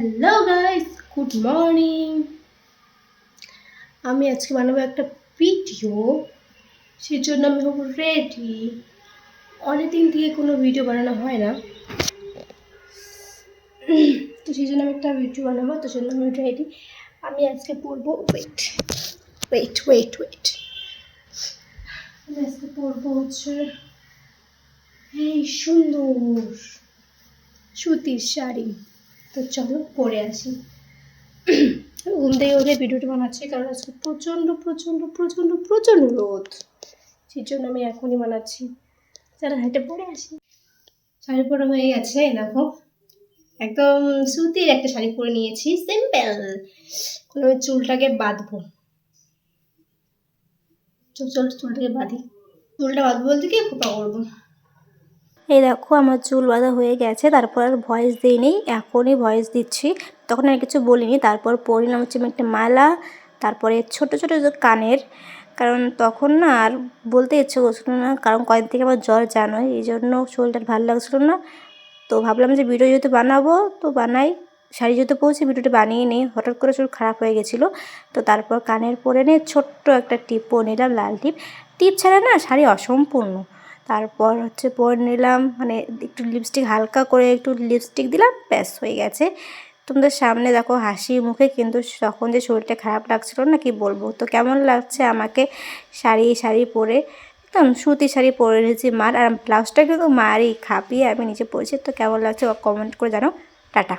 Hello guys, good morning. আমি আজকে বানাবো একটা ভিডিও, সেই জন্য আমি হবো রেডি। অনেকদিন থেকে কোনো ভিডিও বানানো হয় না, তো সেই জন্য আমি একটা ভিডিও বানাবো, তো জন্য আমি রেডি। আমি আজকে পরবো ওয়েট ওয়েট ওয়েট ওয়েট আমি আজকে পরবো হচ্ছে এই সুন্দর সুতির শাড়ি। তো চলো পরে আসি। ঘুম থেকে উঠে ভিডিওটা বানাচ্ছি কারণ আজকে প্রচণ্ড প্রচণ্ড প্রচণ্ড প্রচণ্ড রোদ, সেই জন্য আমি এখনই বানাচ্ছি। যারা হাইটে পরে আসি। শাড়ি পরা হয়ে গেছে, দেখো একদম সুতির একটা শাড়ি পরে নিয়েছি, সিম্পল। আমি চুলটাকে বাঁধবো, চুলটাকে বাঁধি। চুলটা বাঁধবো বলতে কি খোপা করবো। এই দেখো আমার চুল বাঁধা হয়ে গেছে, তারপর আর ভয়েস দিইনি, এখনই ভয়েস দিচ্ছি। তখন আর কিছু বলিনি। তারপর পরিলাম হচ্ছে আমি একটা মালা, তারপরে ছোট ছোট যে কানের, কারণ তখন না আর বলতে ইচ্ছে করছিল না, কারণ কয়েকদিন থেকে আমার জ্বর জানোই, এই জন্য শরীরটা ভালো লাগছিল না। তো ভাবলাম যে ভিডিও যেহেতু বানাবো তো বানাই, শাড়ি যেহেতু পৌঁছে ভিডিওটা বানিয়ে নিই। হঠাৎ করে চুল খারাপ হয়ে গেছিলো, তো তারপর কানের পরে নিয়ে ছোট্ট একটা টিপও নিলাম, লাল টিপ। টিপ ছাড়া না শাড়ি অসম্পূর্ণ। তারপর হচ্ছে পরে নিলাম, মানে একটু লিপস্টিক, হালকা করে একটু লিপস্টিক দিলাম, ব্যাস হয়ে গেছে। তোমাদের সামনে দেখো হাসি মুখে, কিন্তু তখন যে শরীরটা খারাপ লাগছিলো না, কি বলবো। তো কেমন লাগছে আমাকে শাড়ি পরে, একদম সুতি শাড়ি পরে নিয়েছি মার, আর ব্লাউজটা কিন্তু মারই খাপিয়ে আমি নিচে পরেছি। তো কেমন লাগছে কমেন্ট করে জানাও। টাটা।